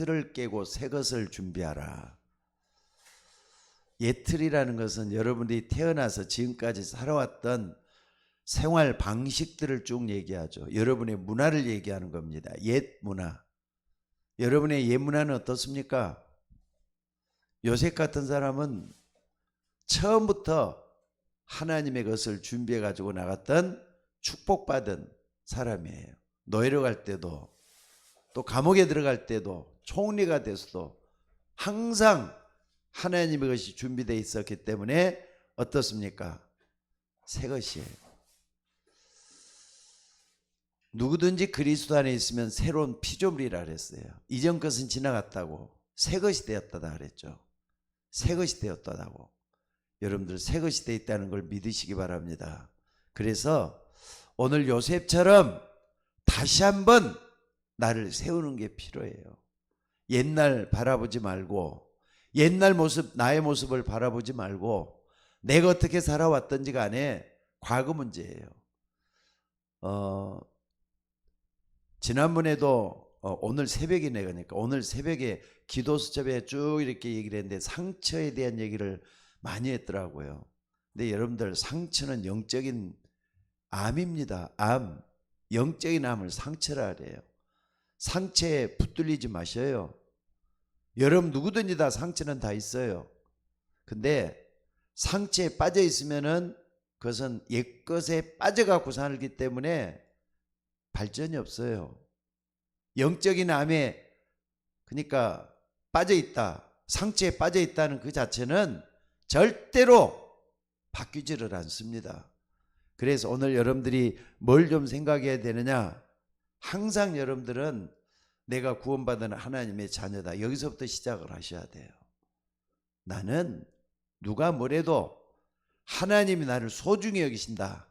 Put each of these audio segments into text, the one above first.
틀을 깨고 새 것을 준비하라. 옛 틀이라는 것은 여러분들이 태어나서 지금까지 살아왔던 생활 방식들을 쭉 얘기하죠. 여러분의 문화를 얘기하는 겁니다. 옛 문화. 여러분의 옛 문화는 어떻습니까? 요셉 같은 사람은 처음부터 하나님의 것을 준비해 가지고 나갔던 축복받은 사람이에요. 노예로 갈 때도 또 감옥에 들어갈 때도 총리가 돼서도 항상 하나님의 것이 준비되어 있었기 때문에 어떻습니까? 새 것이에요. 누구든지 그리스도 안에 있으면 새로운 피조물이라 그랬어요. 이전 것은 지나갔다고 새 것이 되었다다 그랬죠. 새 것이 되었다고. 여러분들 새 것이 되어 있다는 걸 믿으시기 바랍니다. 그래서 오늘 요셉처럼 다시 한번 나를 세우는 게 필요해요. 옛날 바라보지 말고 옛날 모습, 나의 모습을 바라보지 말고 내가 어떻게 살아왔던지 간에 과거 문제예요. 지난번에도 오늘 새벽이네, 그러니까 오늘 새벽에 기도 수첩에 쭉 이렇게 얘기를 했는데 상처에 대한 얘기를 많이 했더라고요. 근데 여러분들 상처는 영적인 암입니다. 암. 영적인 암을 상처라 그래요. 상처에 붙들리지 마셔요. 여러분 누구든지 다 상처는 다 있어요. 근데 상처에 빠져 있으면은 그것은 옛것에 빠져갖고 살기 때문에 발전이 없어요. 영적인 암에 그러니까 빠져있다, 상처에 빠져있다는 그 자체는 절대로 바뀌지를 않습니다. 그래서 오늘 여러분들이 뭘 좀 생각해야 되느냐, 항상 여러분들은 내가 구원받은 하나님의 자녀다. 여기서부터 시작을 하셔야 돼요. 나는 누가 뭐래도 하나님이 나를 소중히 여기신다,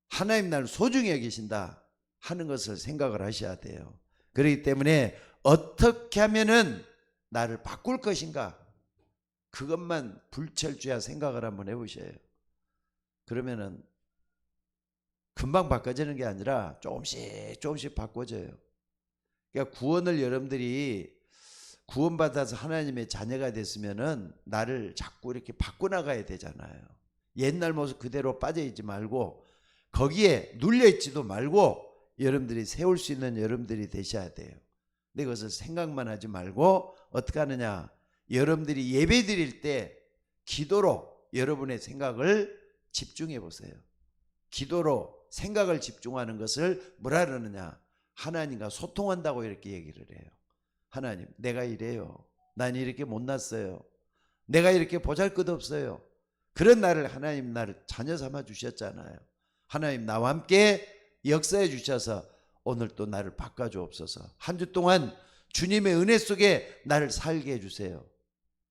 하나님 나를 소중히 여기신다 하는 것을 생각을 하셔야 돼요. 그렇기 때문에 어떻게 하면은 나를 바꿀 것인가, 그것만 불철주야 생각을 한번 해보셔요. 그러면은 금방 바꿔지는 게 아니라 조금씩 조금씩 바꿔져요. 그러니까 구원을 여러분들이 구원받아서 하나님의 자녀가 됐으면은 나를 자꾸 이렇게 바꿔나가야 되잖아요. 옛날 모습 그대로 빠져있지 말고 거기에 눌려있지도 말고 여러분들이 세울 수 있는 여러분들이 되셔야 돼요. 근데 그것을 생각만 하지 말고 어떻게 하느냐, 여러분들이 예배 드릴 때 기도로 여러분의 생각을 집중해 보세요. 기도로 생각을 집중하는 것을 뭐라 그러느냐, 하나님과 소통한다고 이렇게 얘기를 해요. 하나님, 내가 이래요. 난 이렇게 못났어요. 내가 이렇게 보잘것없어요. 그런 나를 하나님 나를 자녀 삼아 주셨잖아요. 하나님 나와 함께 역사해 주셔서 오늘 또 나를 바꿔주옵소서. 한 주 동안 주님의 은혜 속에 나를 살게 해주세요.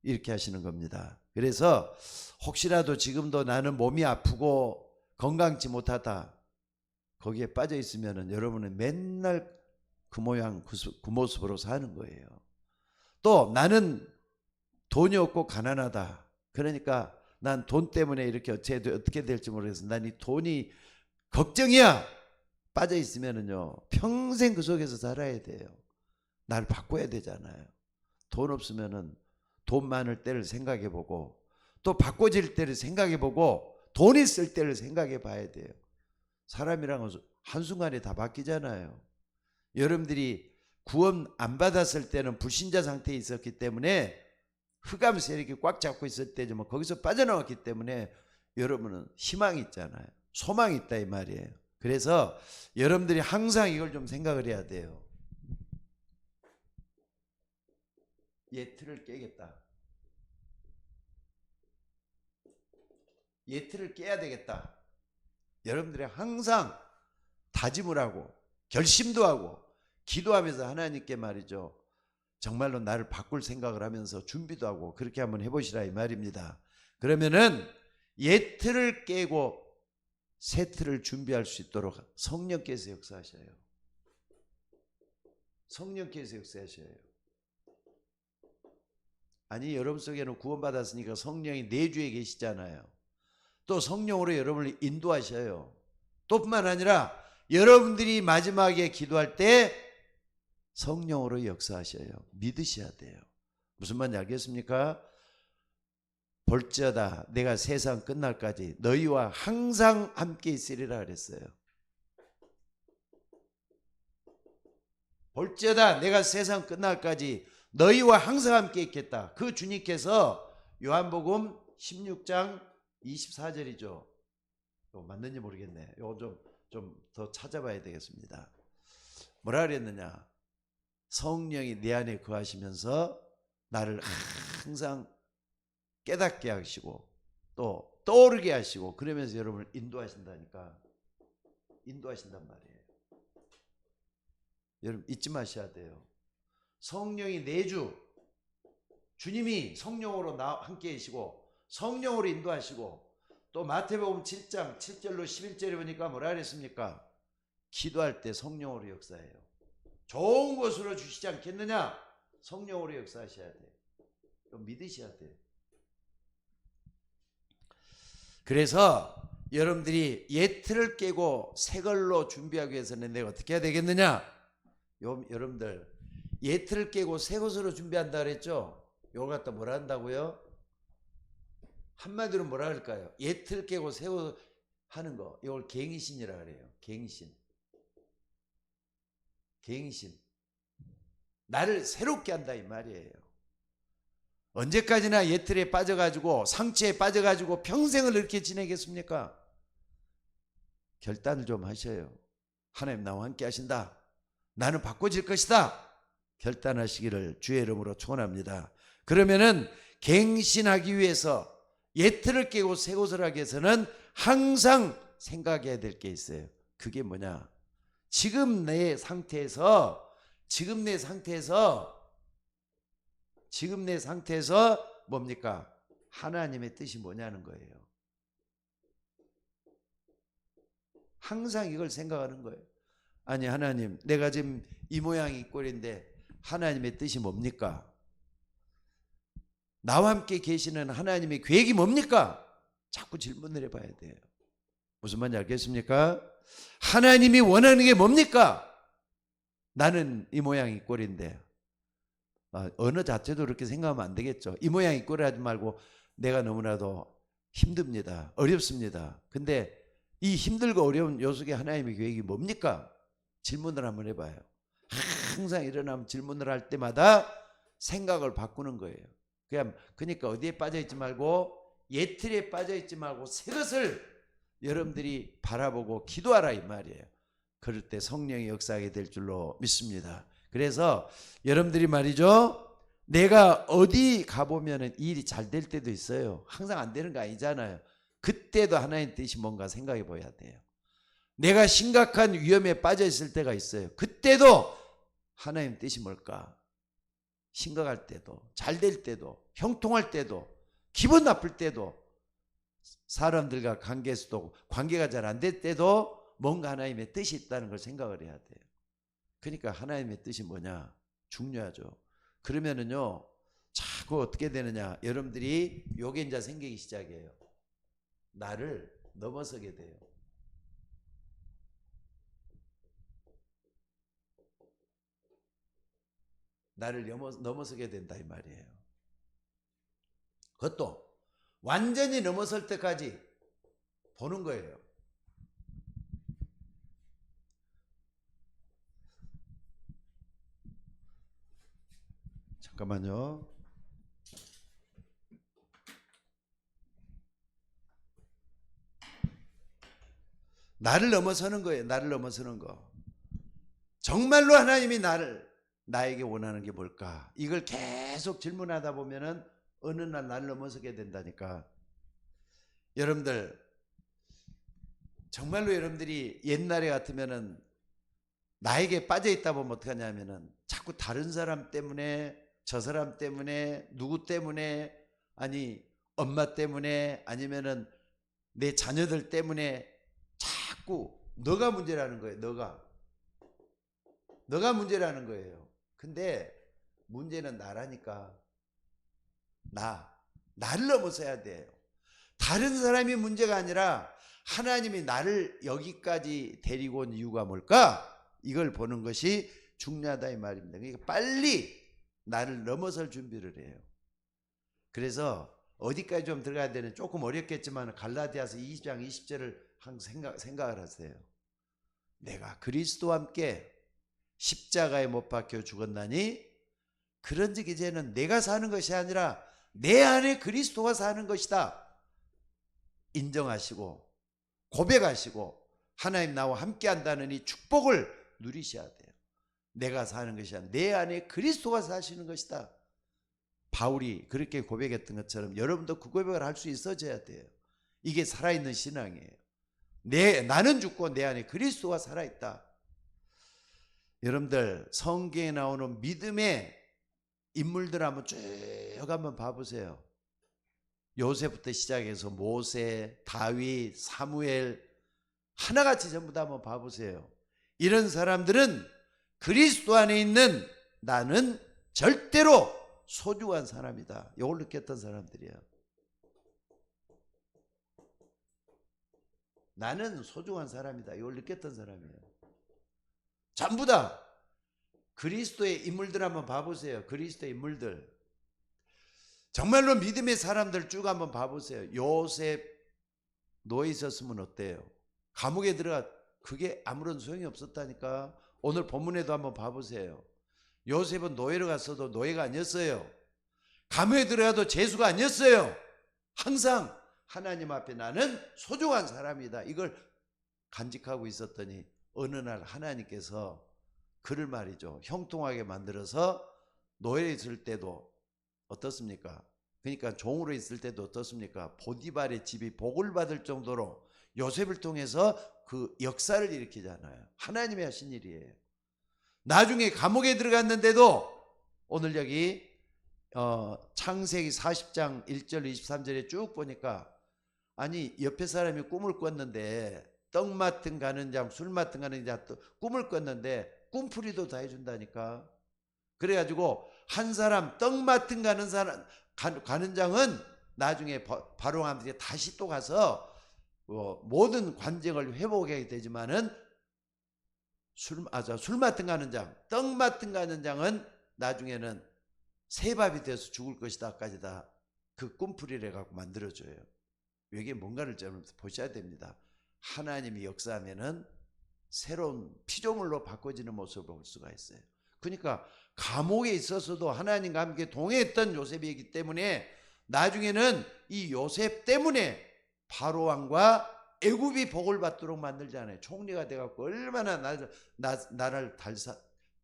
이렇게 하시는 겁니다. 그래서 혹시라도 지금도 나는 몸이 아프고 건강치 못하다, 거기에 빠져 있으면 여러분은 맨날 그 모양 그 모습으로 사는 거예요. 또 나는 돈이 없고 가난하다, 그러니까 난 돈 때문에 이렇게 어떻게 될지 모르겠어, 난 이 돈이 걱정이야, 빠져 있으면은요 평생 그 속에서 살아야 돼요. 나를 바꿔야 되잖아요. 돈 없으면은 돈 많을 때를 생각해 보고 또 바꿔질 때를 생각해 보고 돈 있을 때를 생각해 봐야 돼요. 사람이란 것은 한순간에 다 바뀌잖아요. 여러분들이 구원 안 받았을 때는 불신자 상태에 있었기 때문에 흑암 세력이 꽉 잡고 있을 때지만 거기서 빠져나왔기 때문에 여러분은 희망이 있잖아요. 소망이 있다 이 말이에요. 그래서 여러분들이 항상 이걸 좀 생각을 해야 돼요. 옛 틀을 깨겠다. 옛 틀을 깨야 되겠다. 여러분들이 항상 다짐을 하고 결심도 하고 기도하면서 하나님께 말이죠, 정말로 나를 바꿀 생각을 하면서 준비도 하고 그렇게 한번 해보시라 이 말입니다. 그러면은 옛 틀을 깨고 새 틀을 준비할 수 있도록 성령께서 역사하셔요. 성령께서 역사하셔요. 아니 여러분 속에는 구원받았으니까 성령이 내주에 계시잖아요. 또 성령으로 여러분을 인도하셔요. 또 뿐만 아니라 여러분들이 마지막에 기도할 때 성령으로 역사하셔요. 믿으셔야 돼요. 무슨 말인지 알겠습니까? 볼지어다 내가 세상 끝날까지 너희와 항상 함께 있으리라 그랬어요. 볼지어다 내가 세상 끝날까지 너희와 항상 함께 있겠다. 그 주님께서 요한복음 16장 24절이죠. 이거 맞는지 모르겠네. 이거 좀 더 찾아봐야 되겠습니다. 뭐라 그랬느냐? 성령이 내 안에 거하시면서 나를 항상 깨닫게 하시고 또 떠오르게 하시고 그러면서 여러분을 인도하신다니까. 인도하신단 말이에요. 여러분 잊지 마셔야 돼요. 성령이 내주, 주님이 성령으로 나와 함께 계시고 성령으로 인도하시고 또 마태복음 7장 7절로 11절에 보니까 뭐라 그랬습니까? 기도할 때 성령으로 역사해요. 좋은 것으로 주시지 않겠느냐? 성령으로 역사하셔야 돼요. 믿으셔야 돼요. 그래서 여러분들이 옛 틀을 깨고 새 걸로 준비하기 위해서는 내가 어떻게 해야 되겠느냐? 여러분들 옛 틀을 깨고 새 것으로 준비한다 그랬죠? 이걸 갖다 뭐라 한다고요? 한마디로 뭐라 할까요? 옛 틀 깨고 새 것 하는 거 이걸 갱신이라 그래요. 갱신. 갱신. 나를 새롭게 한다 이 말이에요. 언제까지나 옛 틀에 빠져가지고 상처에 빠져가지고 평생을 이렇게 지내겠습니까? 결단을 좀 하셔요. 하나님 나와 함께 하신다. 나는 바꿔질 것이다. 결단하시기를 주의 이름으로 축원합니다. 그러면은 갱신하기 위해서 옛 틀을 깨고 새 것을 하기 위해서는 항상 생각해야 될 게 있어요. 그게 뭐냐? 지금 내 상태에서 뭡니까? 하나님의 뜻이 뭐냐는 거예요. 항상 이걸 생각하는 거예요. 아니 하나님 내가 지금 이 모양이 이 꼴인데 하나님의 뜻이 뭡니까? 나와 함께 계시는 하나님의 계획이 뭡니까? 자꾸 질문을 해봐야 돼요. 무슨 말인지 알겠습니까? 하나님이 원하는 게 뭡니까? 나는 이 모양이 이 꼴인데 언어 자체도 그렇게 생각하면 안 되겠죠. 이 모양이 이 꼴을 하지 말고 내가 너무나도 힘듭니다. 어렵습니다. 근데 이 힘들고 어려운 요 속에 하나님의 계획이 뭡니까? 질문을 한번 해봐요. 항상 일어나면 질문을 할 때마다 생각을 바꾸는 거예요. 그러니까 어디에 빠져있지 말고 옛 틀에 빠져있지 말고 새 것을 여러분들이 바라보고 기도하라 이 말이에요. 그럴 때 성령이 역사하게 될 줄로 믿습니다. 그래서 여러분들이 말이죠. 내가 어디 가보면 일이 잘 될 때도 있어요. 항상 안 되는 거 아니잖아요. 그때도 하나님 뜻이 뭔가 생각해 봐야 돼요. 내가 심각한 위험에 빠져 있을 때가 있어요. 그때도 하나님 뜻이 뭘까? 심각할 때도, 잘 될 때도, 형통할 때도, 기분 나쁠 때도, 사람들과 관계에서도 관계가 잘 안 될 때도 뭔가 하나님의 뜻이 있다는 걸 생각을 해야 돼요. 그러니까 하나님의 뜻이 뭐냐? 중요하죠. 그러면은요, 자꾸 어떻게 되느냐? 여러분들이 요게 이제 생기기 시작해요. 나를 넘어서게 돼요. 나를 넘어서게 된다 이 말이에요. 그것도 완전히 넘어설 때까지 보는 거예요. 잠깐만요. 나를 넘어서는 거예요. 나를 넘어서는 거. 정말로 하나님이 나에게 원하는 게 뭘까? 이걸 계속 질문하다 보면은 어느 날 나를 넘어서게 된다니까. 여러분들 정말로 여러분들이 옛날에 같으면은 나에게 빠져 있다 보면 어떻게 하냐면은 자꾸 다른 사람 때문에, 저 사람 때문에, 누구 때문에, 아니 엄마 때문에, 아니면은 내 자녀들 때문에 자꾸 너가 문제라는 거예요. 너가 문제라는 거예요. 근데 문제는 나라니까. 나를 넘어서야 돼요. 다른 사람이 문제가 아니라 하나님이 나를 여기까지 데리고 온 이유가 뭘까? 이걸 보는 것이 중요하다 이 말입니다. 그러니까 빨리 나를 넘어설 준비를 해요. 그래서 어디까지 좀 들어가야 되는, 조금 어렵겠지만 갈라디아서 20장 20절을 항상 생각을 하세요. 내가 그리스도와 함께 십자가에 못 박혀 죽었나니 그런즉 이제는 내가 사는 것이 아니라 내 안에 그리스도가 사는 것이다 인정하시고 고백하시고 하나님 나와 함께 한다는 이 축복을 누리셔야 돼요. 내가 사는 것이 아니라 내 안에 그리스도가 사시는 것이다. 바울이 그렇게 고백했던 것처럼 여러분도 그 고백을 할 수 있어져야 돼요. 이게 살아있는 신앙이에요. 나는 죽고 내 안에 그리스도가 살아있다. 여러분들 성경에 나오는 믿음의 인물들 한번 쭉 한번 봐보세요. 요셉부터 시작해서 모세, 다윗, 사무엘 하나같이 전부 다 한번 봐보세요. 이런 사람들은 그리스도 안에 있는 나는 절대로 소중한 사람이다. 이걸 느꼈던 사람들이에요. 나는 소중한 사람이다. 이걸 느꼈던 사람이에요. 전부 다 그리스도의 인물들 한번 봐보세요. 그리스도의 인물들. 정말로 믿음의 사람들 쭉 한번 봐보세요. 요셉 노예 있었으면 어때요? 감옥에 들어가 그게 아무런 소용이 없었다니까. 오늘 본문에도 한번 봐보세요. 요셉은 노예로 갔어도 노예가 아니었어요. 감옥에 들어가도 죄수가 아니었어요. 항상 하나님 앞에 나는 소중한 사람이다. 이걸 간직하고 있었더니 어느 날 하나님께서 그를 말이죠. 형통하게 만들어서 노예에 있을 때도 어떻습니까? 그러니까 종으로 있을 때도 어떻습니까? 보디발의 집이 복을 받을 정도로 요셉을 통해서 그 역사를 일으키잖아요. 하나님이 하신 일이에요. 나중에 감옥에 들어갔는데도 오늘 여기 창세기 40장 1절 23절에 쭉 보니까 아니 옆에 사람이 꿈을 꿨는데 떡 맡은 가는 장, 술 맡은 가는 장 꿈을 꿨는데 꿈풀이도 다 해준다니까. 그래가지고 한 사람 떡 맡은 가는 사람 가는 장은 나중에 바로함에 다시 또 가서 모든 관정을 회복하게 되지만은 술 맡은 가는 장, 떡 맡은 가는 장은 나중에는 새밥이 되어서 죽을 것이다까지 다 그 꿈풀이를 갖고 만들어줘요. 이게 뭔가를 좀 보셔야 됩니다. 하나님이 역사하면은 새로운 피조물로 바꿔지는 모습을 볼 수가 있어요. 그러니까 감옥에 있어서도 하나님과 함께 동행했던 요셉이기 때문에 나중에는 이 요셉 때문에 바로 왕과 애굽이 복을 받도록 만들잖아요. 총리가 돼갖고 얼마나 나라를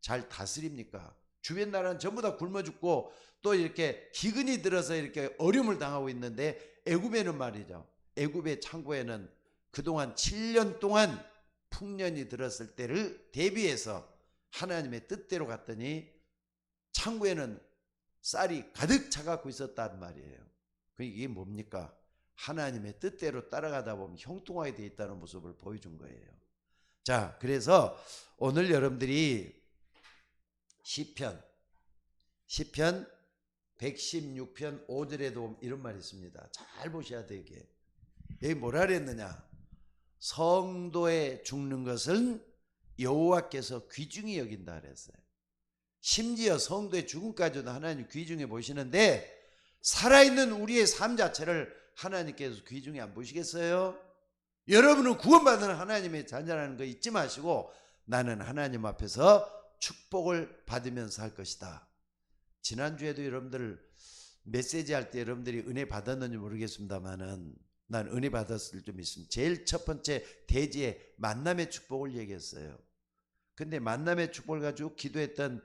잘 다스립니까? 주변 나라는 전부 다 굶어 죽고 또 이렇게 기근이 들어서 이렇게 어려움을 당하고 있는데 애굽에는 말이죠. 애굽의 창고에는 그동안 7년 동안 풍년이 들었을 때를 대비해서 하나님의 뜻대로 갔더니 창고에는 쌀이 가득 차갖고 있었단 말이에요. 이게 뭡니까? 하나님의 뜻대로 따라가다 보면 형통하게 되어 있다는 모습을 보여준 거예요. 자, 그래서 오늘 여러분들이 시편 116편 5절에도 이런 말이 있습니다. 잘 보셔야 돼요. 이게 여기 뭐라 그랬느냐? 성도에 죽는 것은 여호와께서 귀중히 여긴다 그랬어요. 심지어 성도의 죽음까지도 하나님 귀중히 보시는데 살아있는 우리의 삶 자체를 하나님께서 귀중히 안 보시겠어요? 여러분은 구원받은 하나님의 자녀라는 거 잊지 마시고 나는 하나님 앞에서 축복을 받으면서 할 것이다. 지난주에도 여러분들 메시지 할 때 여러분들이 은혜 받았는지 모르겠습니다만은 난 은혜 받았을 좀 있습니다. 제일 첫 번째 대지의 만남의 축복을 얘기했어요. 근데 만남의 축복을 가지고 기도했던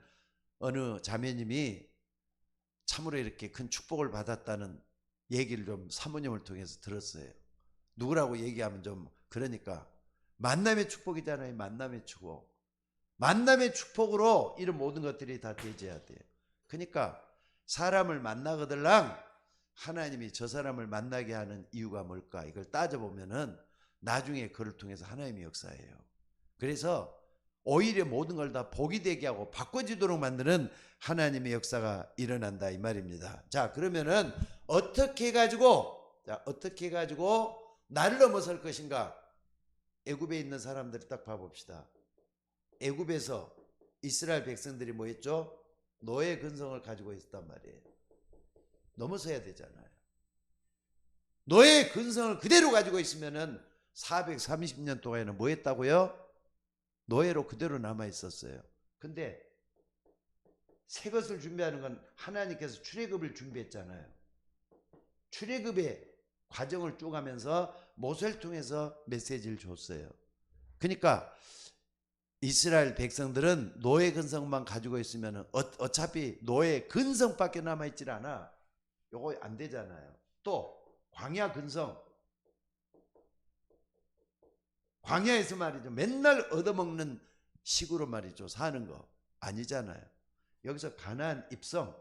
어느 자매님이 참으로 이렇게 큰 축복을 받았다는 얘기를 좀 사모님을 통해서 들었어요. 누구라고 얘기하면 좀 그러니까 만남의 축복이잖아요. 만남의 축복. 만남의 축복으로 이런 모든 것들이 다 되져야 돼요. 그러니까 사람을 만나거들랑 하나님이 저 사람을 만나게 하는 이유가 뭘까? 이걸 따져보면은 나중에 그를 통해서 하나님이 역사해요. 그래서 오히려 모든 걸 다 복이 되게 하고 바꿔지도록 만드는 하나님의 역사가 일어난다 이 말입니다. 자, 그러면은 어떻게 해가지고 나를 넘어설 것인가? 애굽에 있는 사람들을 딱 봐봅시다. 애굽에서 이스라엘 백성들이 뭐 했죠? 노예 근성을 가지고 있었단 말이에요. 넘어서야 되잖아요. 노예 근성을 그대로 가지고 있으면은 430년 동안에는 뭐 했다고요? 노예로 그대로 남아 있었어요. 근데 새 것을 준비하는 건 하나님께서 출애굽을 준비했잖아요. 출애굽의 과정을 쭉 하면서 모세를 통해서 메시지를 줬어요. 그러니까 이스라엘 백성들은 노예 근성만 가지고 있으면 어차피 노예 근성밖에 남아있질 않아. 요거 안 되잖아요. 또 광야 근성, 광야에서 말이죠, 맨날 얻어먹는 식으로 말이죠, 사는 거 아니잖아요. 여기서 가나안 입성,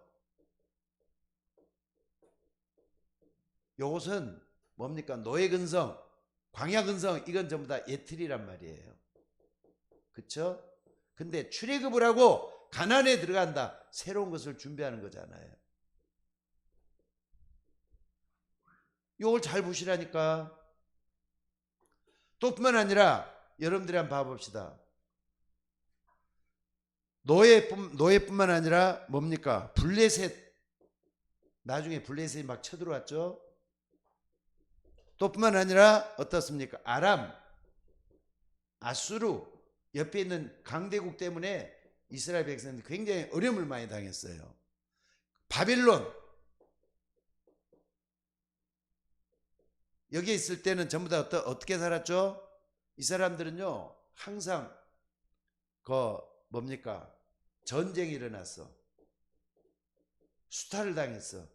요것은 뭡니까? 노예 근성, 광야 근성, 이건 전부 다 예틀이란 말이에요. 그쵸? 근데 출애굽을 하고 가나안에 들어간다, 새로운 것을 준비하는 거잖아요. 요걸 잘 보시라니까. 또 뿐만 아니라 여러분들이 한번 봐봅시다. 노예뿐만 아니라 뭡니까? 블레셋, 나중에 블레셋이 막 쳐들어왔죠. 또 뿐만 아니라 어떻습니까? 아람, 아수르, 옆에 있는 강대국 때문에 이스라엘 백성들이 굉장히 어려움을 많이 당했어요. 바빌론, 여기에 있을 때는 전부 다 어떻게 살았죠? 이 사람들은요, 항상 뭡니까? 전쟁이 일어났어. 수탈을 당했어.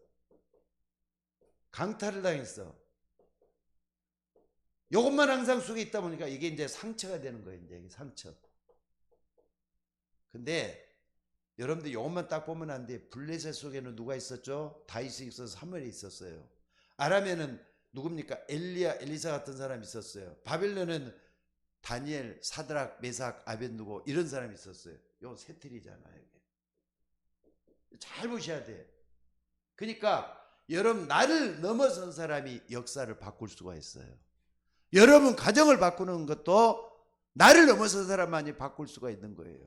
강탈을 당했어. 요것만 항상 속에 있다 보니까 이게 이제 상처가 되는 거예요. 이제 상처. 근데 여러분들 요것만 딱 보면 안 돼. 블레셋 속에는 누가 있었죠? 다윗이 있어서 사무엘이 있었어요. 아람에는 누굽니까? 엘리사 같은 사람이 있었어요. 바빌론은 다니엘, 사드락, 메삭, 아벳누고 이런 사람이 있었어요. 요 세 틀이잖아요. 잘 보셔야 돼. 그러니까 여러분, 나를 넘어선 사람이 역사를 바꿀 수가 있어요. 여러분 가정을 바꾸는 것도 나를 넘어선 사람만이 바꿀 수가 있는 거예요.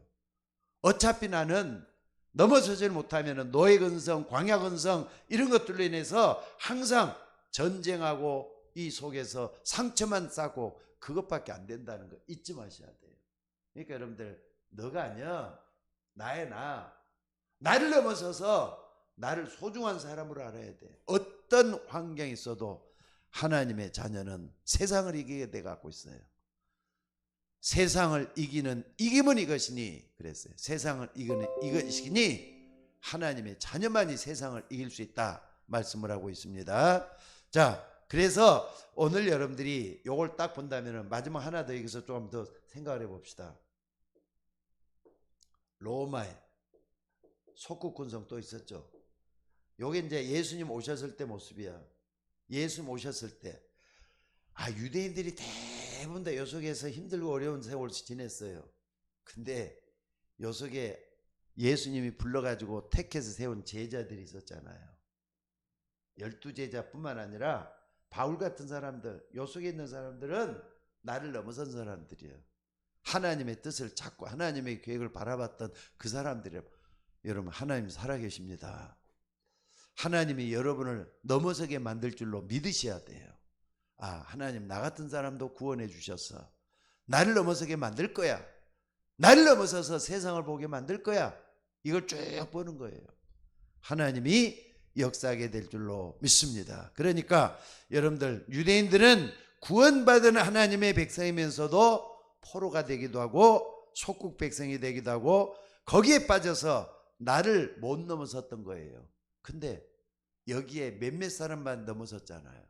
어차피 나는 넘어서질 못하면 노예 근성, 광야 근성 이런 것들로 인해서 항상 전쟁하고 이 속에서 상처만 쌓고 그것밖에 안 된다는 거 잊지 마셔야 돼요. 그러니까 여러분들, 너가 아니야, 나의 나를 넘어서서 나를 소중한 사람으로 알아야 돼. 어떤 환경이 있어도 하나님의 자녀는 세상을 이기게 돼 갖고 있어요. 세상을 이기는 이김은 이것이니 그랬어요. 세상을 이기는 이것이니 하나님의 자녀만이 세상을 이길 수 있다 말씀을 하고 있습니다. 자, 그래서 오늘 여러분들이 요걸 딱 본다면 마지막 하나 더 여기서 조금 더 생각을 해봅시다. 로마에 속국군성 또 있었죠. 요게 이제 예수님 오셨을 때 모습이야. 예수님 오셨을 때 유대인들이 대부분 다 요 속에서 힘들고 어려운 세월을 지냈어요. 근데 요 속에 예수님이 불러가지고 택해서 세운 제자들이 있었잖아요. 12제자뿐만 아니라 바울 같은 사람들, 요 속에 있는 사람들은 나를 넘어선 사람들이에요. 하나님의 뜻을 찾고 하나님의 계획을 바라봤던 그 사람들이에요. 여러분, 하나님 살아계십니다. 하나님이 여러분을 넘어서게 만들 줄로 믿으셔야 돼요. 하나님 나 같은 사람도 구원해 주셨어. 나를 넘어서게 만들 거야. 나를 넘어서서 세상을 보게 만들 거야. 이걸 쭉 보는 거예요. 하나님이 역사하게 될 줄로 믿습니다. 그러니까 여러분들, 유대인들은 구원받은 하나님의 백성이면서도 포로가 되기도 하고 속국 백성이 되기도 하고 거기에 빠져서 나를 못 넘어섰던 거예요. 근데 여기에 몇몇 사람만 넘어섰잖아요.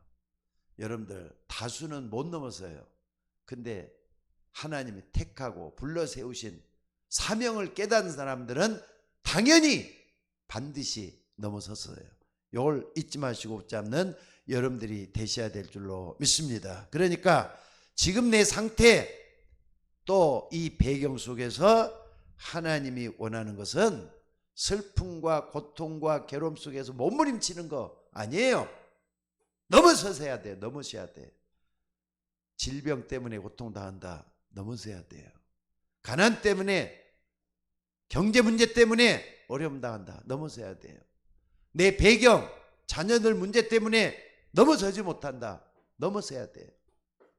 여러분들, 다수는 못 넘어서요. 근데 하나님이 택하고 불러 세우신 사명을 깨닫는 사람들은 당연히 반드시 넘어섰어요. 이걸 잊지 마시고 붙잡는 여러분들이 되셔야 될 줄로 믿습니다. 그러니까 지금 내 상태, 또 이 배경 속에서 하나님이 원하는 것은 슬픔과 고통과 괴로움 속에서 몸부림치는 거 아니에요. 넘어서야 돼요. 넘으셔야 돼요. 질병 때문에 고통당한다. 넘어서야 돼요. 가난 때문에 경제 문제 때문에 어려움 당한다. 넘어서야 돼요. 내 배경, 자녀들 문제 때문에 넘어서지 못한다. 넘어서야 돼요.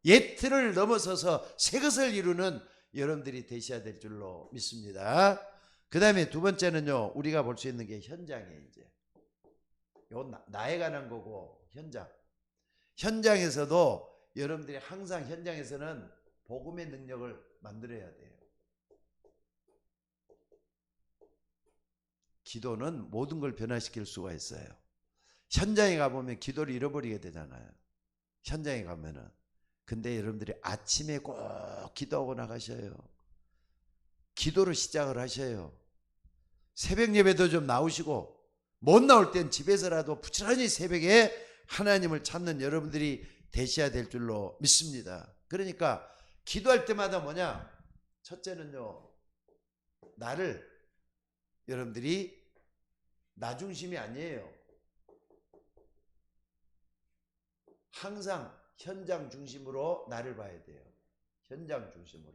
옛 틀을 넘어서서 새 것을 이루는 여러분들이 되셔야 될 줄로 믿습니다. 그 다음에 두 번째는요, 우리가 볼 수 있는 게 현장이에요. 이제 요 나에 관한 거고, 현장에서도 여러분들이 항상 현장에서는 복음의 능력을 만들어야 돼요. 기도는 모든 걸 변화시킬 수가 있어요. 현장에 가보면 기도를 잃어버리게 되잖아요. 현장에 가면은. 근데 여러분들이 아침에 꼭 기도하고 나가셔요. 기도로 시작을 하셔요. 새벽 예배도 좀 나오시고, 못 나올 땐 집에서라도 부지런히 새벽에 하나님을 찾는 여러분들이 되셔야 될 줄로 믿습니다. 그러니까 기도할 때마다 뭐냐? 첫째는요, 여러분들이 나 중심이 아니에요. 항상 현장 중심으로 나를 봐야 돼요. 현장 중심으로.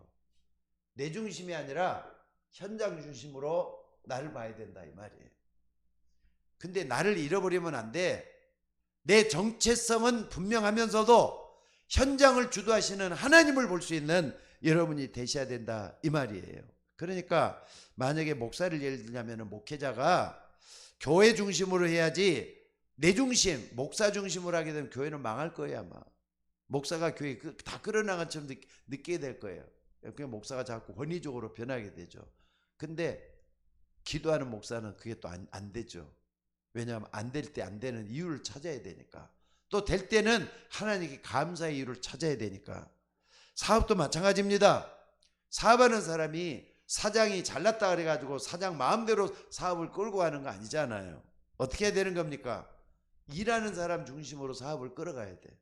내 중심이 아니라 현장 중심으로 나를 봐야 된다 이 말이에요. 근데 나를 잃어버리면 안 돼. 내 정체성은 분명하면서도 현장을 주도하시는 하나님을 볼 수 있는 여러분이 되셔야 된다 이 말이에요. 그러니까 만약에 목사를 예를 들자면 목회자가 교회 중심으로 해야지 내 중심, 목사 중심으로 하게 되면 교회는 망할 거예요 아마. 목사가 교회 다 끌어나간 것처럼 느끼게 될 거예요. 그냥 목사가 자꾸 권위적으로 변하게 되죠. 근데 기도하는 목사는 그게 또 안 되죠. 왜냐하면 안 될 때 안 되는 이유를 찾아야 되니까. 또 될 때는 하나님께 감사의 이유를 찾아야 되니까. 사업도 마찬가지입니다. 사업하는 사람이 사장이 잘났다 그래가지고 사장 마음대로 사업을 끌고 가는 거 아니잖아요. 어떻게 해야 되는 겁니까? 일하는 사람 중심으로 사업을 끌어가야 돼.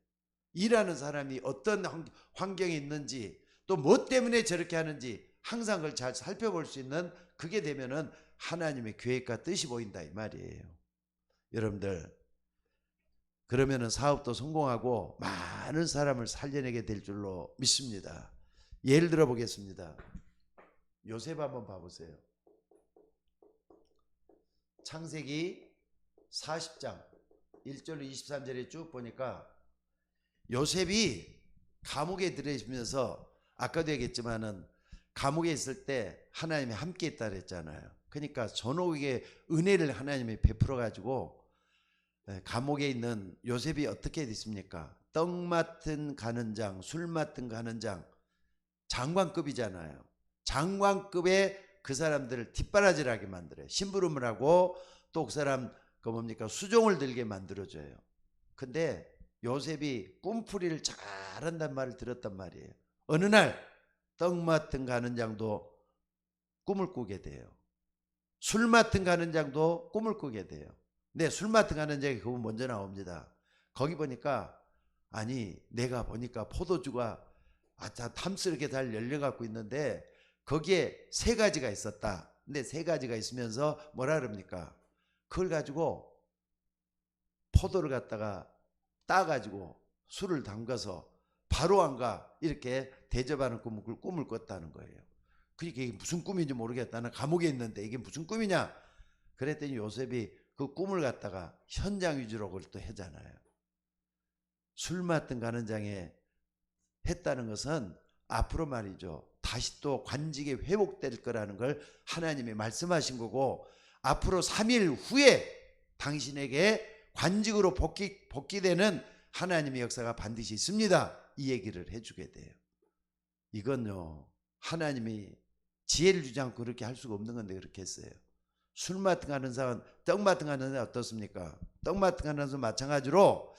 일하는 사람이 어떤 환경에 있는지, 또 뭐 때문에 저렇게 하는지 항상 그걸 잘 살펴볼 수 있는, 그게 되면은 하나님의 계획과 뜻이 보인다 이 말이에요. 여러분들, 그러면은 사업도 성공하고 많은 사람을 살려내게 될 줄로 믿습니다. 예를 들어 보겠습니다. 요셉 한번 봐보세요. 창세기 40장 1절로 23절에 쭉 보니까 요셉이 감옥에 들어있으면서, 아까도 얘기했지만은 감옥에 있을 때 하나님이 함께 있다 그랬잖아요. 그러니까 전옥에게 은혜를 하나님이 베풀어 가지고 감옥에 있는 요셉이 어떻게 됐습니까? 떡 맡은 가는 장, 술 맡은 가는 장, 장관급이잖아요. 장관급의 그 사람들을 뒷바라지하게 만들어요. 심부름을 하고 또 그 사람 그 뭡니까? 수종을 들게 만들어줘요. 근데 요셉이 꿈풀이를 잘한단 말을 들었단 말이에요. 어느 날 떡 맡은 가는 장도 꿈을 꾸게 돼요. 술 맡은 가는 장도 꿈을 꾸게 돼요. 근데 술 맡은 가는 장이 그거 먼저 나옵니다. 거기 보니까, 아니 내가 보니까 포도주가 탐스럽게 잘 열려갖고 있는데 거기에 세 가지가 있었다. 근데 세 가지가 있으면서 뭐라 그럽니까? 그걸 가지고 포도를 갖다가 따가지고 술을 담가서 바로 안가 이렇게 대접하는 꿈을 꿨다는 거예요. 그러니까 이게 무슨 꿈인지 모르겠다. 는 감옥에 있는데 이게 무슨 꿈이냐? 그랬더니 요셉이 그 꿈을 갖다가 현장 위주로 그걸 또 하잖아요. 술 맡은 가는 장에 했다는 것은 앞으로 말이죠, 다시 또 관직이 회복될 거라는 걸 하나님이 말씀하신 거고, 앞으로 3일 후에 당신에게 관직으로 복귀되는 하나님의 역사가 반드시 있습니다. 이 얘기를 해주게 돼요. 이건요, 하나님이 지혜를 주지 않고 그렇게 할 수가 없는 건데 그렇게 했어요. 술 맡은 가는 사람, 떡 맡은 가는 사람 어떻습니까? 떡 맡은 가는 사람 마찬가지로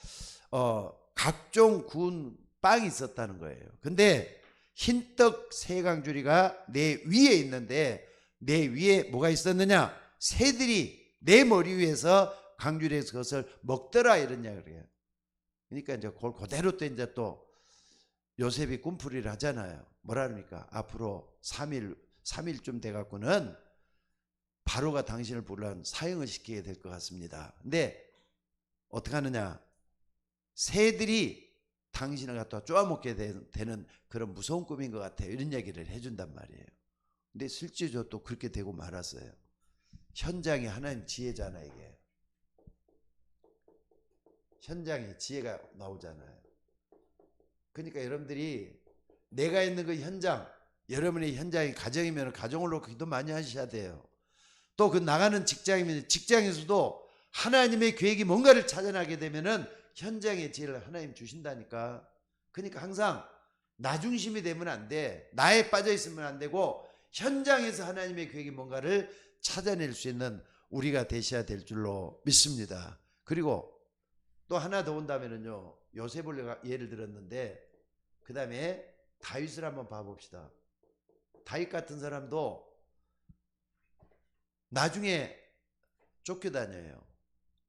각종 구운 빵이 있었다는 거예요. 근데 흰떡 세 강주리가 내 위에 있는데, 내 위에 뭐가 있었느냐? 새들이 내 머리 위에서 강주리에서 그것을 먹더라, 이런 이야기를 해요. 그러니까 이제 그대로 또 이제 또 요셉이 꿈풀이를 하잖아요. 뭐라 합니까? 앞으로 3일쯤 돼갖고는 바로가 당신을 불러온 사형을 시키게 될 것 같습니다. 근데 어떻게 하느냐? 새들이 당신을 갖다 쪼아먹게 되는 그런 무서운 꿈인 것 같아요. 이런 얘기를 해준단 말이에요. 근데 실제로 또 그렇게 되고 말았어요. 현장이 하나님 지혜잖아. 이게 현장에 지혜가 나오잖아요. 그러니까 여러분들이 내가 있는 그 현장, 여러분의 현장이 가정이면 가정을 놓고 기도 많이 하셔야 돼요. 또 그 나가는 직장이면 직장에서도 하나님의 계획이 뭔가를 찾아나게 되면은 현장의 지혜를 하나님 주신다니까. 그러니까 항상 나 중심이 되면 안 돼. 나에 빠져 있으면 안 되고 현장에서 하나님의 계획이 뭔가를 찾아낼 수 있는 우리가 되셔야 될 줄로 믿습니다. 그리고 또 하나 더 온다면은요, 요셉을 예를 들었는데 그 다음에 다윗을 한번 봐봅시다. 다윗 같은 사람도 나중에 쫓겨다녀요.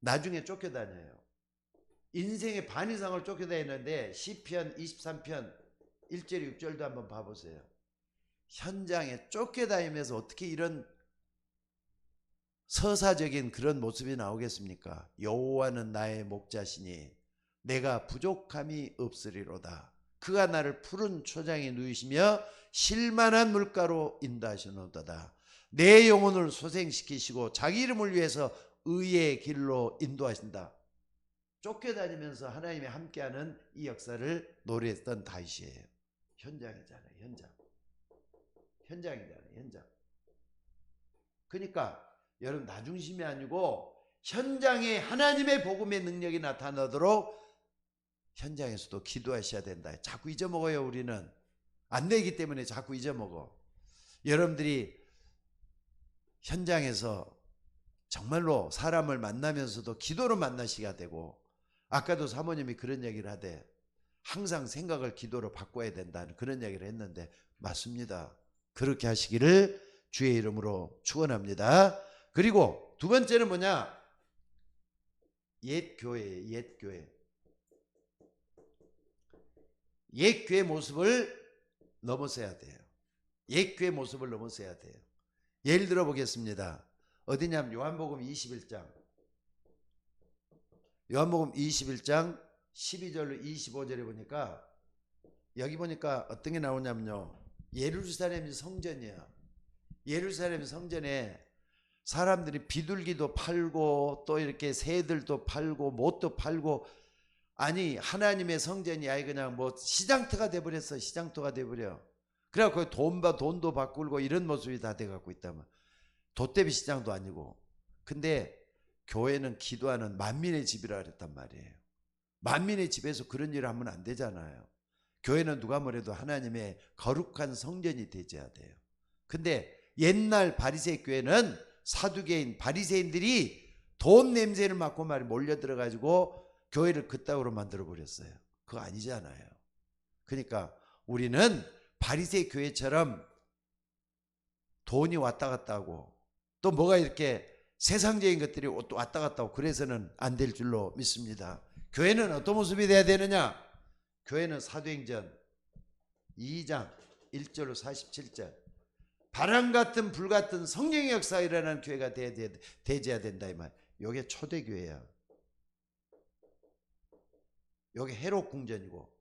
나중에 쫓겨다녀요. 인생의 반 이상을 쫓겨다니는데 시편 23편 1절 6절도 한번 봐보세요. 현장에 쫓겨다니면서 어떻게 이런 서사적인 그런 모습이 나오겠습니까? 여호와는 나의 목자시니 내가 부족함이 없으리로다. 그가 나를 푸른 초장에 누이시며 실만한 물가로 인도하시노도다. 내 영혼을 소생시키시고 자기 이름을 위해서 의의 길로 인도하신다. 쫓겨다니면서 하나님이 함께하는 이 역사를 노래했던 다윗이에요. 현장이잖아요. 현장이잖아요. 현장. 그러니까 여러분 나 중심이 아니고 현장에 하나님의 복음의 능력이 나타나도록 현장에서도 기도하셔야 된다. 자꾸 잊어먹어요. 우리는 안 되기 때문에 자꾸 잊어먹어. 여러분들이 현장에서 정말로 사람을 만나면서도 기도로 만나시게 되고, 아까도 사모님이 그런 얘기를 하대. 항상 생각을 기도로 바꿔야 된다는 그런 얘기를 했는데 맞습니다. 그렇게 하시기를 주의 이름으로 축원합니다. 그리고 두 번째는 뭐냐? 옛 교회예요. 옛 교회. 옛 교회 모습을 넘어서야 돼요. 옛 교회 모습을 넘어서야 돼요. 예를 들어 보겠습니다. 어디냐면 요한복음 21장. 요한복음 21장 12절로 25절에 보니까, 여기 보니까 어떤 게 나오냐면요, 예루살렘이 성전이야. 예루살렘 성전에 사람들이 비둘기도 팔고 또 이렇게 새들도 팔고 못도 팔고, 아니 하나님의 성전이 아예 그냥 뭐 시장터가 돼버렸어. 시장터가 돼버려. 그래갖고 돈도 바꾸고 이런 모습이 다 돼갖고 있다면 돛대비 시장도 아니고. 근데 교회는 기도하는 만민의 집이라 그랬단 말이에요. 만민의 집에서 그런 일을 하면 안 되잖아요. 교회는 누가 뭐래도 하나님의 거룩한 성전이 되어야 돼요. 근데 옛날 바리새 교회는 사두개인 바리새인들이 돈 냄새를 맡고 말이 몰려들어 가지고 교회를 그따구로 만들어 버렸어요. 그거 아니잖아요. 그러니까 우리는 바리새 교회처럼 돈이 왔다 갔다 하고 또 뭐가 이렇게 세상적인 것들이 또 왔다 갔다 하고 그래서는 안 될 줄로 믿습니다. 교회는 어떤 모습이 돼야 되느냐? 교회는 사도행전 2장 1절로 47절, 바람 같은 불 같은 성령의 역사가 일어나는 교회가 되어야 된다 이 말. 이게 초대교회야. 여기 헤롯 궁전이고,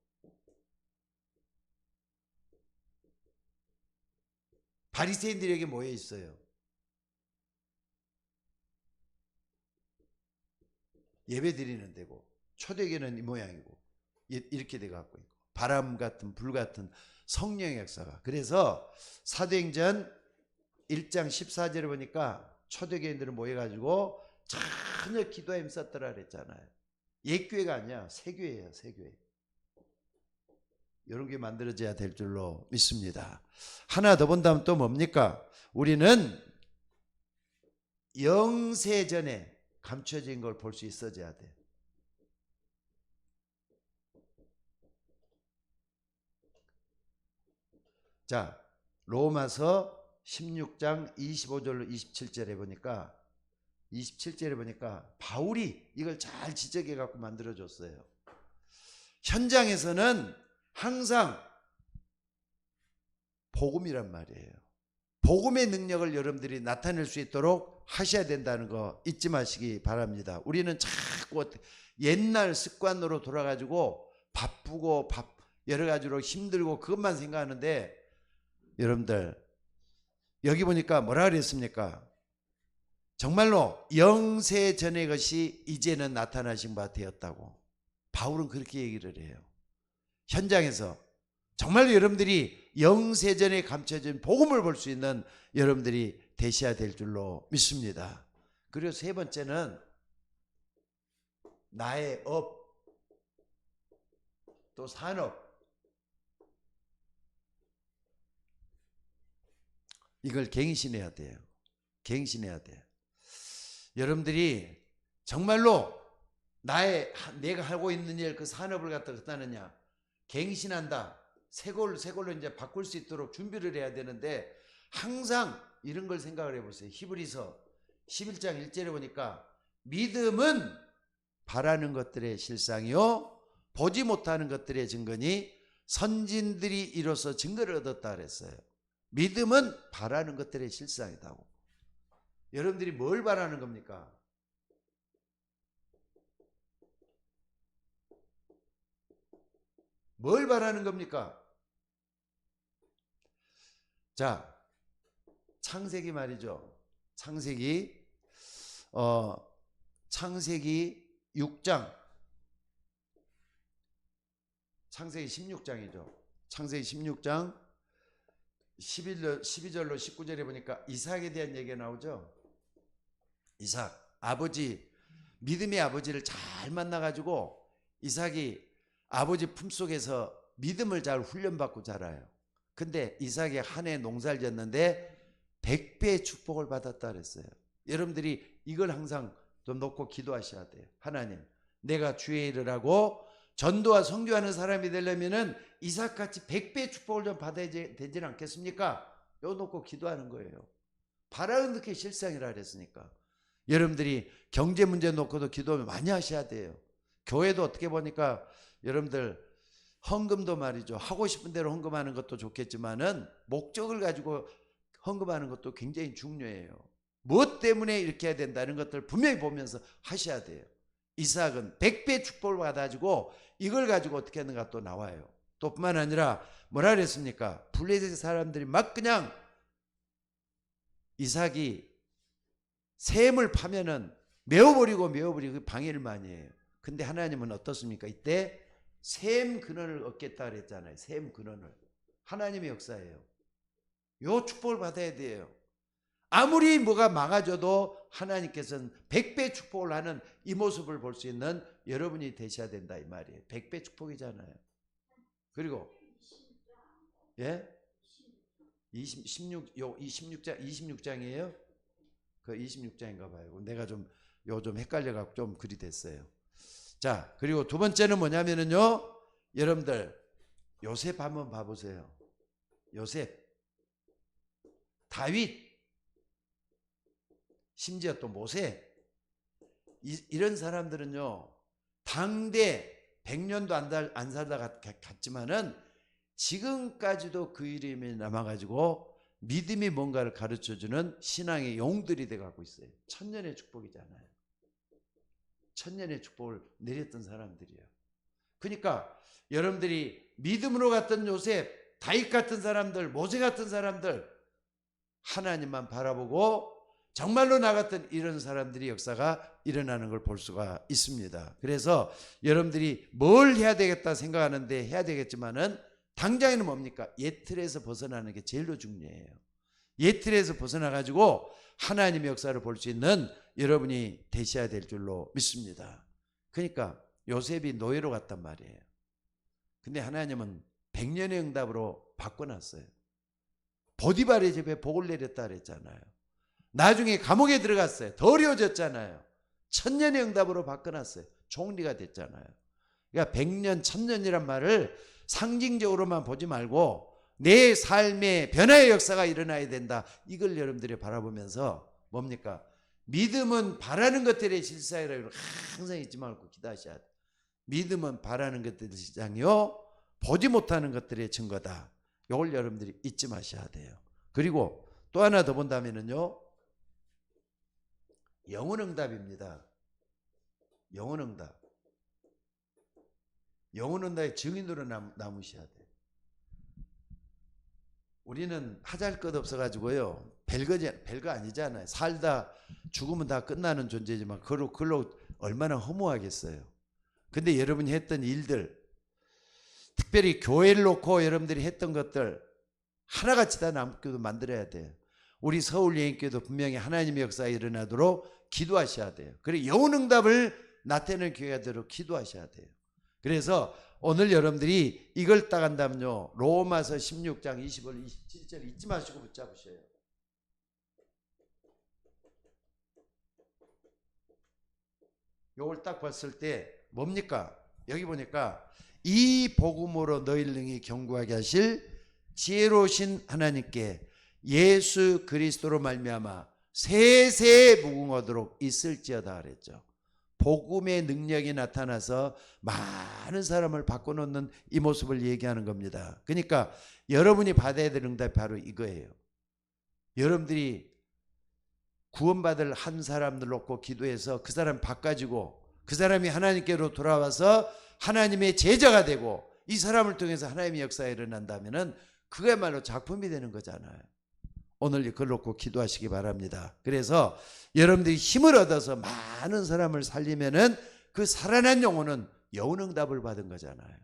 바리새인들이 여기 모여 있어요. 예배 드리는 데고, 초대교회는 이 모양이고 이렇게 돼 갖고 있고, 바람 같은 불 같은 성령의 역사가. 그래서 사도행전 1장 14절에 보니까 초대교인들을 모여가지고 전혀 기도에 힘썼더라 그랬잖아요. 옛교회가 아니야. 새교회예요. 새교회. 이런 게 만들어져야 될 줄로 믿습니다. 하나 더 본다면 또 뭡니까? 우리는 영세전에 감춰진 걸 볼 수 있어져야 돼. 자, 로마서 16장 25절로 27절에 보니까, 27절에 보니까 바울이 이걸 잘 지적해 갖고 만들어 줬어요. 현장에서는 항상 복음이란 말이에요. 복음의 능력을 여러분들이 나타낼 수 있도록 하셔야 된다는 거 잊지 마시기 바랍니다. 우리는 자꾸 옛날 습관으로 돌아가지고 바쁘고 여러 가지로 힘들고 그것만 생각하는데, 여러분들 여기 보니까 뭐라 그랬습니까? 정말로 영세 전의 것이 이제는 나타나신 바 되었다고. 바울은 그렇게 얘기를 해요. 현장에서 정말로 여러분들이 영세 전에 감춰진 복음을 볼 수 있는 여러분들이 되셔야 될 줄로 믿습니다. 그리고 세 번째는 나의 업, 또 산업, 이걸 갱신해야 돼요. 갱신해야 돼요. 여러분들이 정말로 내가 하고 있는 일, 그 산업을 갖다 어떠느냐, 갱신한다. 새 걸로 이제 바꿀 수 있도록 준비를 해야 되는데, 항상 이런 걸 생각을 해보세요. 히브리서 11장 1절에 보니까 믿음은 바라는 것들의 실상이요 보지 못하는 것들의 증거니 선진들이 이로써 증거를 얻었다 그랬어요. 믿음은 바라는 것들의 실상이다고. 여러분들이 뭘 바라는 겁니까? 뭘 바라는 겁니까? 자, 창세기 말이죠. 창세기 6장, 창세기 16장이죠. 창세기 16장 12절로 19절에 보니까 이삭에 대한 얘기가 나오죠. 이삭, 아버지, 믿음의 아버지를 잘 만나가지고 이삭이 아버지 품속에서 믿음을 잘 훈련받고 자라요. 근데 이삭이 한 해 농사를 지었는데 100배의 축복을 받았다 그랬어요. 여러분들이 이걸 항상 좀 놓고 기도하셔야 돼요. 하나님, 내가 주의 일을 하고 전도와 선교하는 사람이 되려면은 이삭같이 100배의 축복을 좀 받아야 되지 않겠습니까? 이거 놓고 기도하는 거예요. 바라는 게 실상이라 그랬으니까. 여러분들이 경제 문제 놓고도 기도 많이 하셔야 돼요. 교회도 어떻게 보니까 여러분들 헌금도 말이죠. 하고 싶은 대로 헌금하는 것도 좋겠지만은 목적을 가지고 헌금하는 것도 굉장히 중요해요. 무엇 때문에 이렇게 해야 된다는 것들 분명히 보면서 하셔야 돼요. 이삭은 100배 축복을 받아가지고 이걸 가지고 어떻게 하는가 또 나와요. 또 뿐만 아니라 뭐라 그랬습니까? 블레셋 사람들이 막 그냥 이삭이 샘을 파면은 메워버리고 방해를 많이 해요. 근데 하나님은 어떻습니까? 이때 샘 근원을 얻겠다 그랬잖아요. 샘 근원을. 하나님의 역사예요. 요 축복을 받아야 돼요. 아무리 뭐가 막아져도 하나님께서는 100배 축복을 하는 이 모습을 볼 수 있는 여러분이 되셔야 된다 이 말이에요. 100배 축복이잖아요. 그리고 예? 26장이에요? 그 26장인가 봐요. 내가 좀 헷갈려 갖고 좀 그리 됐어요. 자, 그리고 두 번째는 뭐냐면은요. 여러분들 요셉 한번 봐 보세요. 요셉, 다윗, 심지어 또 모세, 이런 사람들은요 당대 100년도 안 살다 갔지만은 지금까지도 그 이름이 남아가지고 믿음이 뭔가를 가르쳐주는 신앙의 용들이 돼가고 있어요. 천년의 축복이잖아요. 천년의 축복을 내렸던 사람들이에요. 그러니까 여러분들이 믿음으로 갔던 요셉, 다윗 같은 사람들, 모세 같은 사람들, 하나님만 바라보고 정말로 나갔던 이런 사람들이 역사가 일어나는 걸 볼 수가 있습니다. 그래서 여러분들이 뭘 해야 되겠다 생각하는데 해야 되겠지만은 당장에는 뭡니까? 옛 틀에서 벗어나는 게 제일로 중요해요. 옛 틀에서 벗어나 가지고 하나님의 역사를 볼 수 있는 여러분이 되셔야 될 줄로 믿습니다. 그러니까 요셉이 노예로 갔단 말이에요. 근데 하나님은 100년의 응답으로 바꿔놨어요. 보디발의 집에 복을 내렸다 그랬잖아요. 나중에 감옥에 들어갔어요. 더 어려워졌잖아요. 천년의 응답으로 바꿔놨어요. 총리가 됐잖아요. 그러니까 100년, 1000년이란 말을 상징적으로만 보지 말고 내 삶의 변화의 역사가 일어나야 된다. 이걸 여러분들이 바라보면서 뭡니까? 믿음은 바라는 것들의 실상이라고 항상 잊지 말고 기도하셔야 돼요. 믿음은 바라는 것들의 실상이요 보지 못하는 것들의 증거다. 이걸 여러분들이 잊지 마셔야 돼요. 그리고 또 하나 더 본다면요, 영혼응답입니다. 영혼응답. 영혼응답의 증인으로 남으셔야 돼요. 우리는 하잘 것 없어가지고요. 별거 아니잖아요. 살다 죽으면 다 끝나는 존재지만 그걸로 얼마나 허무하겠어요. 근데 여러분이 했던 일들, 특별히 교회를 놓고 여러분들이 했던 것들 하나같이 다 남기도 만들어야 돼요. 우리 서울예인교회도 분명히 하나님의 역사가 일어나도록 기도하셔야 돼요. 그리고 영혼응답을 나타내는 교회가 되도록 기도하셔야 돼요. 그래서 오늘 여러분들이 이걸 따간다면요, 로마서 16장 20절 27절 잊지 마시고 붙잡으셔요. 요걸 딱 봤을 때 뭡니까? 여기 보니까 이 복음으로 너희를 능히 견고하게 하실 지혜로우신 하나님께 예수 그리스도로 말미암아 세세 무궁하도록 있을지어다 그랬죠. 복음의 능력이 나타나서 많은 사람을 바꿔놓는 이 모습을 얘기하는 겁니다. 그러니까 여러분이 받아야 될 응답이 바로 이거예요. 여러분들이 구원받을 한 사람들 놓고 기도해서 그 사람 바꿔지고 그 사람이 하나님께로 돌아와서 하나님의 제자가 되고 이 사람을 통해서 하나님의 역사가 일어난다면 그야말로 작품이 되는 거잖아요. 오늘 그걸 놓고 기도하시기 바랍니다. 그래서 여러분들이 힘을 얻어서 많은 사람을 살리면은 그 살아난 영혼은 영혼응답을 받은 거잖아요.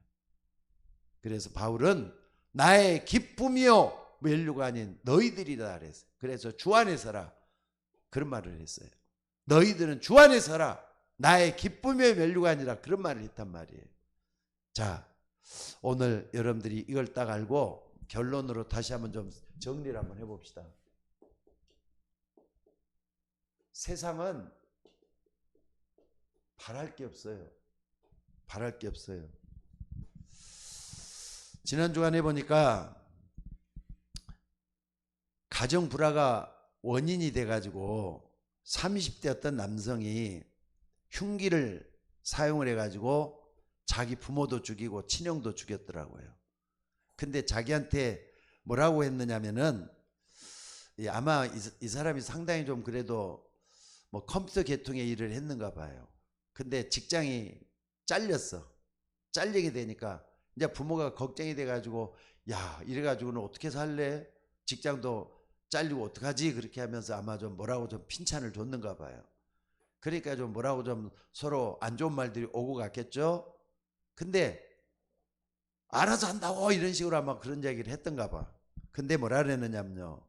그래서 바울은 나의 기쁨이요 멸류가 아닌 너희들이다 그랬어요. 그래서 주 안에 서라 그런 말을 했어요. 너희들은 주 안에 서라 나의 기쁨이요 멸류가 아니라 그런 말을 했단 말이에요. 자, 오늘 여러분들이 이걸 딱 알고 결론으로 다시 한번 좀 정리를 한번 해봅시다. 세상은 바랄 게 없어요. 바랄 게 없어요. 지난 주간에 보니까 가정 불화가 원인이 돼가지고 30대 어떤 남성이 흉기를 사용을 해가지고 자기 부모도 죽이고 친형도 죽였더라고요. 근데 자기한테 뭐라고 했느냐면은 아마 이 사람이 상당히 좀 그래도 뭐 컴퓨터 계통의 일을 했는가 봐요. 근데 직장이 잘렸어. 잘리게 되니까 이제 부모가 걱정이 돼가지고 야 이래가지고는 어떻게 살래? 직장도 잘리고 어떡하지? 그렇게 하면서 아마 좀 뭐라고 좀 핀찬을 줬는가 봐요. 그러니까 좀 뭐라고 좀 서로 안 좋은 말들이 오고 갔겠죠. 근데 알아서 한다고 이런 식으로 아마 그런 얘기를 했던가 봐. 근데 뭐라 그랬느냐면요,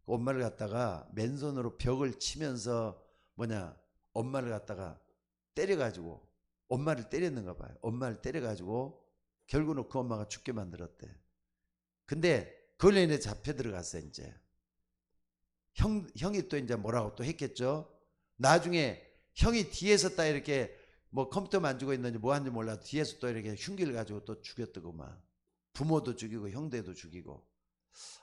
엄마를 갖다가 맨손으로 벽을 치면서 엄마를 갖다가 때려가지고 엄마를 때렸는가 봐요. 엄마를 때려가지고 결국은 그 엄마가 죽게 만들었대. 근데 그걸로 인해 잡혀 들어갔어요. 이제 형이 또 이제 뭐라고 또 했겠죠. 나중에 형이 뒤에서 딱 이렇게 뭐 컴퓨터 만지고 있는지 뭐 하는지 몰라도 뒤에서 또 이렇게 흉기를 가지고 또 죽였더구만. 부모도 죽이고 형제도 죽이고.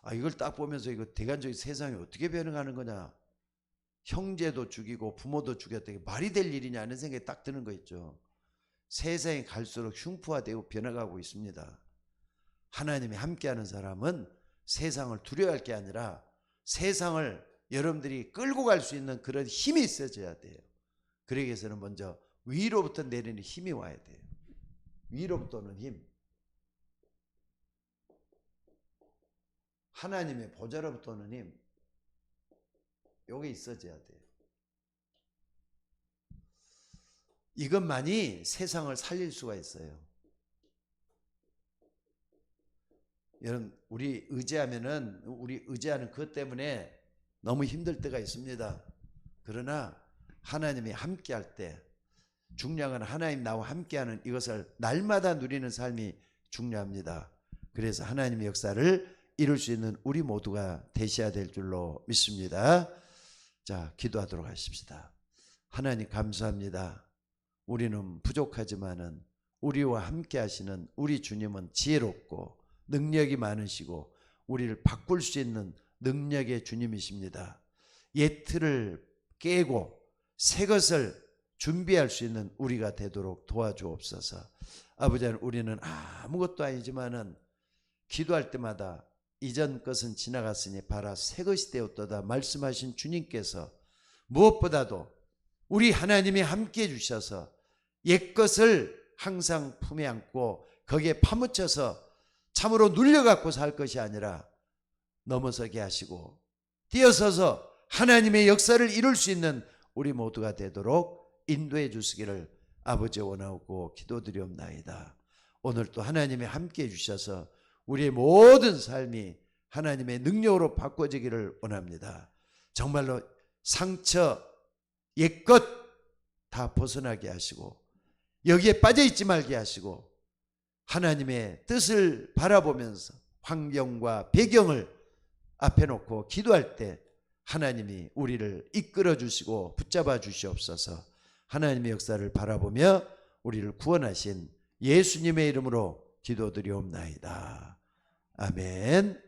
아, 이걸 딱 보면서 이거 대간적인 세상이 어떻게 변해가는 거냐. 형제도 죽이고 부모도 죽였다. 이게 말이 될 일이냐 하는 생각이 딱 드는 거 있죠. 세상이 갈수록 흉포화되고 변해가고 있습니다. 하나님이 함께하는 사람은 세상을 두려워할 게 아니라 세상을 여러분들이 끌고 갈 수 있는 그런 힘이 있어져야 돼요. 그러기 위해서는 먼저 위로부터 내리는 힘이 와야 돼요. 위로부터 오는 힘. 하나님의 보좌로부터 오는 힘. 요게 있어져야 돼요. 이것만이 세상을 살릴 수가 있어요. 여러분, 우리 의지하는 그것 때문에 너무 힘들 때가 있습니다. 그러나 하나님이 함께할 때, 중요한 건 하나님 나와 함께하는 이것을 날마다 누리는 삶이 중요합니다. 그래서 하나님의 역사를 이룰 수 있는 우리 모두가 되셔야 될 줄로 믿습니다. 자, 기도하도록 하십시다. 하나님 감사합니다. 우리는 부족하지만은 우리와 함께 하시는 우리 주님은 지혜롭고 능력이 많으시고 우리를 바꿀 수 있는 능력의 주님이십니다. 옛 틀을 깨고 새 것을 준비할 수 있는 우리가 되도록 도와주옵소서. 아버지, 우리는 아무것도 아니지만은 기도할 때마다 이전 것은 지나갔으니 바라 새 것이 되었도다 말씀하신 주님께서 무엇보다도 우리 하나님이 함께해 주셔서 옛 것을 항상 품에 안고 거기에 파묻혀서 참으로 눌려갖고 살 것이 아니라 넘어서게 하시고 뛰어서서 하나님의 역사를 이룰 수 있는 우리 모두가 되도록 인도해 주시기를 아버지 원하고 기도드리옵나이다. 오늘 또 하나님이 함께해 주셔서 우리의 모든 삶이 하나님의 능력으로 바꿔지기를 원합니다. 정말로 상처, 옛것 다 벗어나게 하시고 여기에 빠져있지 말게 하시고 하나님의 뜻을 바라보면서 환경과 배경을 앞에 놓고 기도할 때 하나님이 우리를 이끌어 주시고 붙잡아 주시옵소서. 하나님의 역사를 바라보며 우리를 구원하신 예수님의 이름으로 기도드리옵나이다. 아멘.